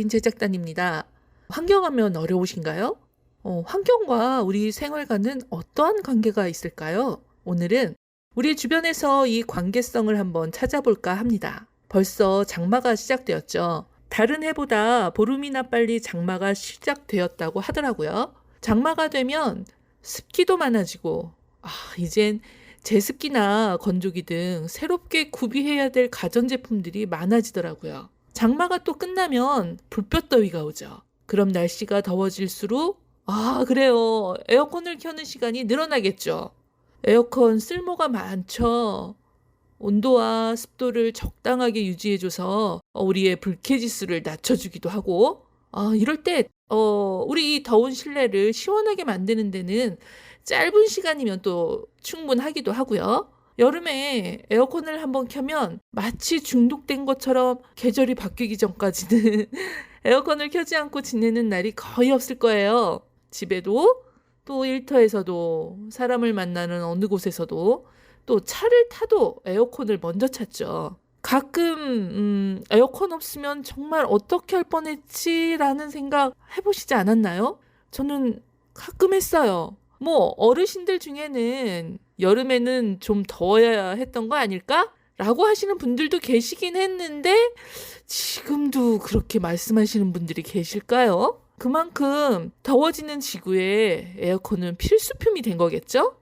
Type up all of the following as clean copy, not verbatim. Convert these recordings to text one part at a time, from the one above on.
김 제작단입니다. 환경하면 어려우신가요? 환경과 우리 생활과는 어떠한 관계가 있을까요? 오늘은 우리 주변에서 이 관계성을 한번 찾아볼까 합니다. 벌써 장마가 시작되었죠. 다른 해보다 보름이나 빨리 장마가 시작되었다고 하더라고요. 장마가 되면 습기도 많아지고, 이젠 제습기나 건조기 등 새롭게 구비해야 될 가전제품들이 많아지더라고요. 장마가 또 끝나면 불볕더위가 오죠. 그럼 날씨가 더워질수록 그래요. 에어컨을 켜는 시간이 늘어나겠죠. 에어컨 쓸모가 많죠. 온도와 습도를 적당하게 유지해줘서 우리의 불쾌지수를 낮춰주기도 하고, 이럴 때 우리 이 더운 실내를 시원하게 만드는 데는 짧은 시간이면 또 충분하기도 하고요. 여름에 에어컨을 한번 켜면 마치 중독된 것처럼 계절이 바뀌기 전까지는 에어컨을 켜지 않고 지내는 날이 거의 없을 거예요. 집에도 또 일터에서도 사람을 만나는 어느 곳에서도 또 차를 타도 에어컨을 먼저 찾죠. 가끔 에어컨 없으면 정말 어떻게 할 뻔했지라는 생각 해보시지 않았나요? 저는 가끔 했어요. 어르신들 중에는 여름에는 좀 더워야 했던 거 아닐까? 라고 하시는 분들도 계시긴 했는데 지금도 그렇게 말씀하시는 분들이 계실까요? 그만큼 더워지는 지구에 에어컨은 필수품이 된 거겠죠?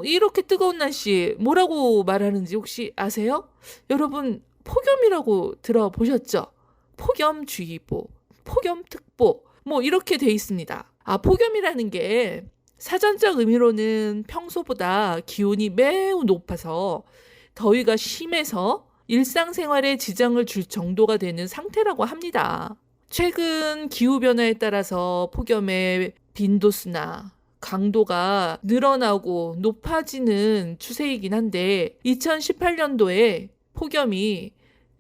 이렇게 뜨거운 날씨 뭐라고 말하는지 혹시 아세요? 여러분 폭염이라고 들어보셨죠? 폭염주의보, 폭염특보 이렇게 돼 있습니다. 폭염이라는 게 사전적 의미로는 평소보다 기온이 매우 높아서 더위가 심해서 일상생활에 지장을 줄 정도가 되는 상태라고 합니다. 최근 기후변화에 따라서 폭염의 빈도수나 강도가 늘어나고 높아지는 추세이긴 한데 2018년도에 폭염이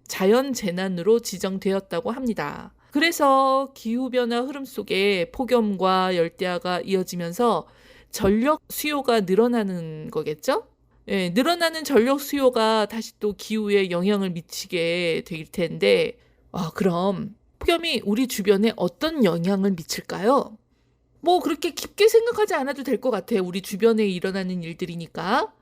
자연재난으로 지정되었다고 합니다. 그래서 기후변화 흐름 속에 폭염과 열대야가 이어지면서 전력 수요가 늘어나는 거겠죠? 네, 늘어나는 전력 수요가 다시 또 기후에 영향을 미치게 될 텐데 그럼 폭염이 우리 주변에 어떤 영향을 미칠까요? 그렇게 깊게 생각하지 않아도 될 것 같아요. 우리 주변에 일어나는 일들이니까.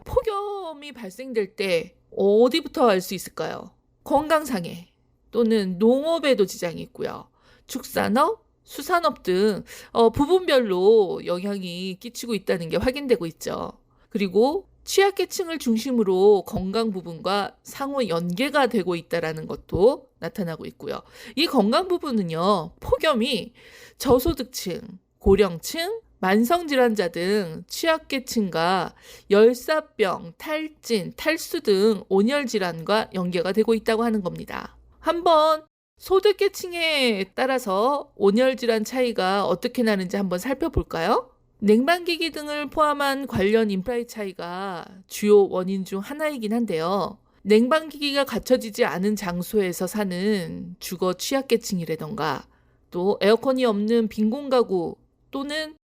폭염이 발생될 때 어디부터 알 수 있을까요? 건강상해 또는 농업에도 지장이 있고요. 축산업, 수산업 등 부분별로 영향이 끼치고 있다는 게 확인되고 있죠. 그리고 취약계층을 중심으로 건강 부분과 상호 연계가 되고 있다는 것도 나타나고 있고요. 이 건강 부분은요, 폭염이 저소득층, 고령층, 만성질환자 등 취약계층과 열사병, 탈진, 탈수 등 온열질환과 연계가 되고 있다고 하는 겁니다. 한번 소득계층에 따라서 온열질환 차이가 어떻게 나는지 한번 살펴볼까요? 냉방기기 등을 포함한 관련 인프라의 차이가 주요 원인 중 하나이긴 한데요. 냉방기기가 갖춰지지 않은 장소에서 사는 주거 취약계층이라던가 또 에어컨이 없는 빈곤가구 또는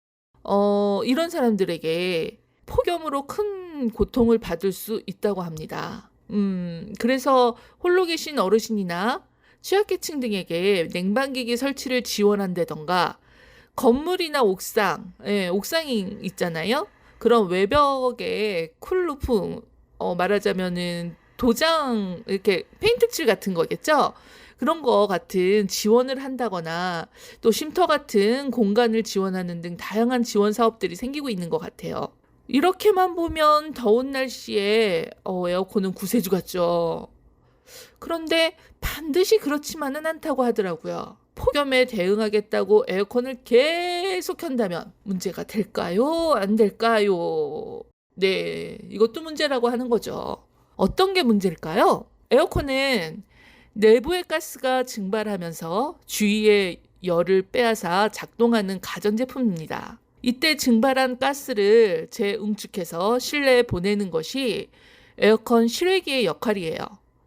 이런 사람들에게 폭염으로 큰 고통을 받을 수 있다고 합니다. 그래서 홀로 계신 어르신이나 취약계층 등에게 냉방기기 설치를 지원한다던가 건물이나 옥상, 옥상이 있잖아요. 그런 외벽에 쿨루프, 말하자면은 도장, 이렇게 페인트칠 같은 거겠죠? 그런 거 같은 지원을 한다거나 또 쉼터 같은 공간을 지원하는 등 다양한 지원 사업들이 생기고 있는 것 같아요. 이렇게만 보면 더운 날씨에 에어컨은 구세주 같죠. 그런데 반드시 그렇지만은 않다고 하더라고요. 폭염에 대응하겠다고 에어컨을 계속 켠다면 문제가 될까요? 안 될까요? 네, 이것도 문제라고 하는 거죠. 어떤 게 문제일까요? 에어컨은 내부의 가스가 증발하면서 주위의 열을 빼앗아 작동하는 가전제품입니다. 이때 증발한 가스를 재응축해서 실내에 보내는 것이 에어컨 실외기의 역할이에요.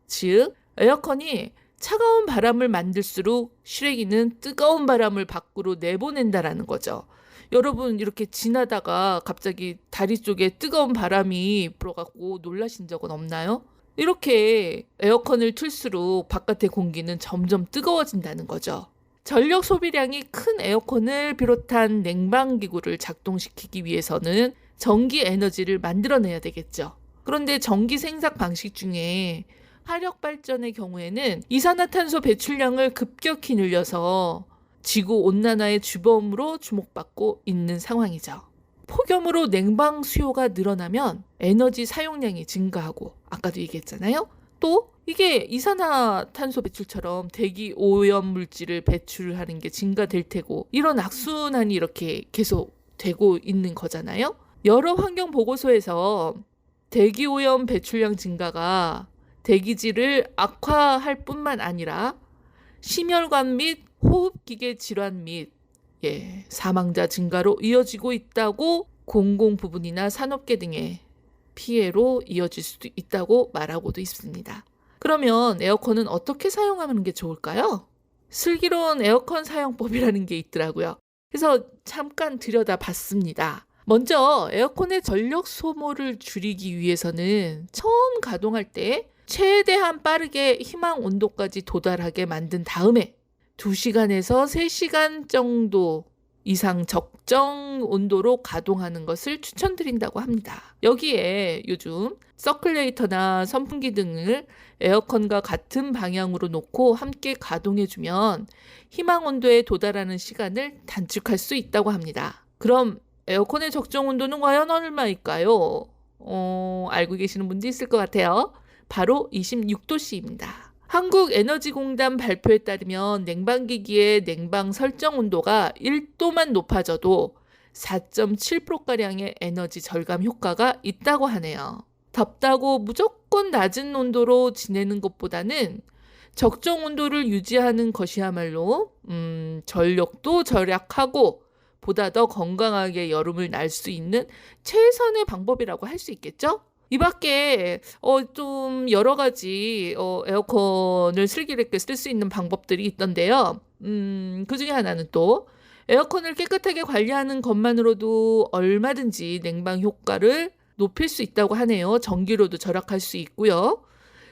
즉, 에어컨이 차가운 바람을 만들수록 실외기는 뜨거운 바람을 밖으로 내보낸다라는 거죠. 여러분 이렇게 지나다가 갑자기 다리 쪽에 뜨거운 바람이 불어갖고 놀라신 적은 없나요? 이렇게 에어컨을 틀수록 바깥의 공기는 점점 뜨거워진다는 거죠. 전력 소비량이 큰 에어컨을 비롯한 냉방기구를 작동시키기 위해서는 전기 에너지를 만들어내야 되겠죠. 그런데 전기 생산 방식 중에 화력 발전의 경우에는 이산화탄소 배출량을 급격히 늘려서 지구 온난화의 주범으로 주목받고 있는 상황이죠. 폭염으로 냉방 수요가 늘어나면 에너지 사용량이 증가하고, 아까도 얘기했잖아요. 또 이게 이산화탄소 배출처럼 대기 오염 물질을 배출하는 게 증가될 테고, 이런 악순환이 이렇게 계속 되고 있는 거잖아요. 여러 환경 보고서에서 대기 오염 배출량 증가가 대기질을 악화할 뿐만 아니라 심혈관 및 호흡기계 질환 및 사망자 증가로 이어지고 있다고, 공공부문이나 산업계 등의 피해로 이어질 수도 있다고 말하고도 있습니다. 그러면 에어컨은 어떻게 사용하는 게 좋을까요? 슬기로운 에어컨 사용법이라는 게 있더라고요. 그래서 잠깐 들여다봤습니다. 먼저 에어컨의 전력 소모를 줄이기 위해서는 처음 가동할 때 최대한 빠르게 희망 온도까지 도달하게 만든 다음에 2시간에서 3시간 정도 이상 적정 온도로 가동하는 것을 추천드린다고 합니다. 여기에 요즘 서큘레이터나 선풍기 등을 에어컨과 같은 방향으로 놓고 함께 가동해주면 희망 온도에 도달하는 시간을 단축할 수 있다고 합니다. 그럼 에어컨의 적정 온도는 과연 얼마일까요? 알고 계시는 분도 있을 것 같아요. 바로 26도씨입니다. 한국에너지공단 발표에 따르면 냉방기기의 냉방 설정 온도가 1도만 높아져도 4.7%가량의 에너지 절감 효과가 있다고 하네요. 덥다고 무조건 낮은 온도로 지내는 것보다는 적정 온도를 유지하는 것이야말로 전력도 절약하고 보다 더 건강하게 여름을 날 수 있는 최선의 방법이라고 할 수 있겠죠? 이 밖에 좀 여러 가지 에어컨을 슬기롭게 쓸 수 있는 방법들이 있던데요. 그 중에 하나는 또 에어컨을 깨끗하게 관리하는 것만으로도 얼마든지 냉방 효과를 높일 수 있다고 하네요. 전기료도 절약할 수 있고요.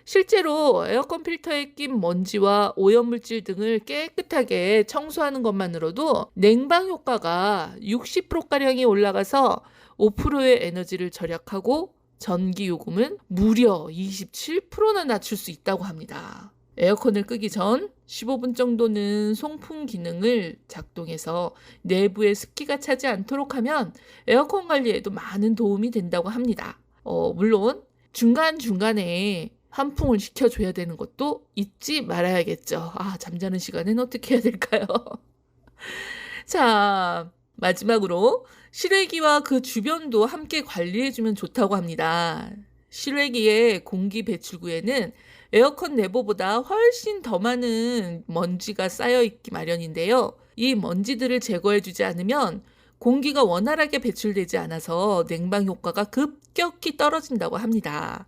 실제로 에어컨 필터에 낀 먼지와 오염물질 등을 깨끗하게 청소하는 것만으로도 냉방 효과가 60%가량이 올라가서 5%의 에너지를 절약하고 전기 요금은 무려 27%나 낮출 수 있다고 합니다. 에어컨을 끄기 전 15분 정도는 송풍 기능을 작동해서 내부에 습기가 차지 않도록 하면 에어컨 관리에도 많은 도움이 된다고 합니다. 물론 중간중간에 환풍을 시켜줘야 되는 것도 잊지 말아야겠죠. 잠자는 시간엔 어떻게 해야 될까요? 자, 마지막으로 실외기와 그 주변도 함께 관리해주면 좋다고 합니다. 실외기의 공기 배출구에는 에어컨 내부보다 훨씬 더 많은 먼지가 쌓여있기 마련인데요. 이 먼지들을 제거해주지 않으면 공기가 원활하게 배출되지 않아서 냉방 효과가 급격히 떨어진다고 합니다.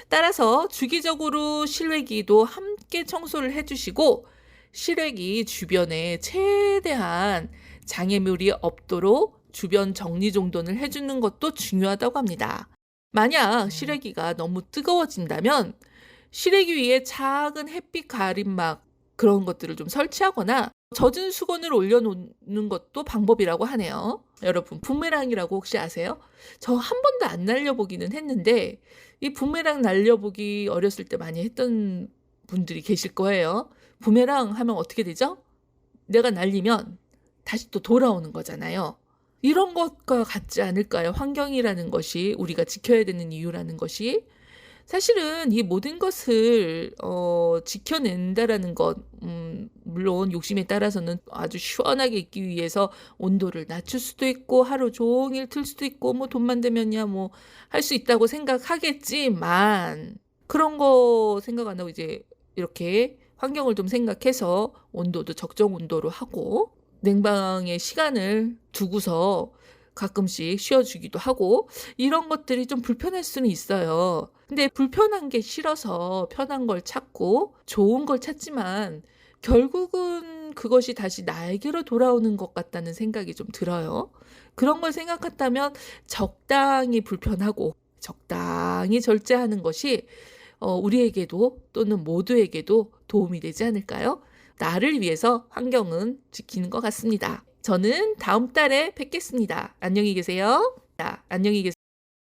따라서 주기적으로 실외기도 함께 청소를 해주시고 실외기 주변에 최대한 장애물이 없도록 주변 정리정돈을 해주는 것도 중요하다고 합니다. 만약 실외기가 너무 뜨거워진다면 실외기 위에 작은 햇빛 가림막 그런 것들을 좀 설치하거나 젖은 수건을 올려놓는 것도 방법이라고 하네요. 여러분, 부메랑이라고 혹시 아세요? 저 한 번도 안 날려보기는 했는데 이 부메랑 날려보기 어렸을 때 많이 했던 분들이 계실 거예요. 부메랑 하면 어떻게 되죠? 내가 날리면 다시 또 돌아오는 거잖아요. 이런 것과 같지 않을까요? 환경이라는 것이, 우리가 지켜야 되는 이유라는 것이 사실은 이 모든 것을 지켜낸다라는 것, 물론 욕심에 따라서는 아주 시원하게 있기 위해서 온도를 낮출 수도 있고 하루 종일 틀 수도 있고 뭐 돈만 되면야 뭐 할 수 있다고 생각하겠지만 그런 거 생각 안 하고 이제 이렇게 환경을 좀 생각해서 온도도 적정 온도로 하고 냉방의 시간을 두고서 가끔씩 쉬어주기도 하고 이런 것들이 좀 불편할 수는 있어요. 근데 불편한 게 싫어서 편한 걸 찾고 좋은 걸 찾지만 결국은 그것이 다시 나에게로 돌아오는 것 같다는 생각이 좀 들어요. 그런 걸 생각한다면 적당히 불편하고 적당히 절제하는 것이 우리에게도 또는 모두에게도 도움이 되지 않을까요? 나를 위해서 환경은 지키는 것 같습니다. 저는 다음 달에 뵙겠습니다. 안녕히 계세요. 안녕히 계세요.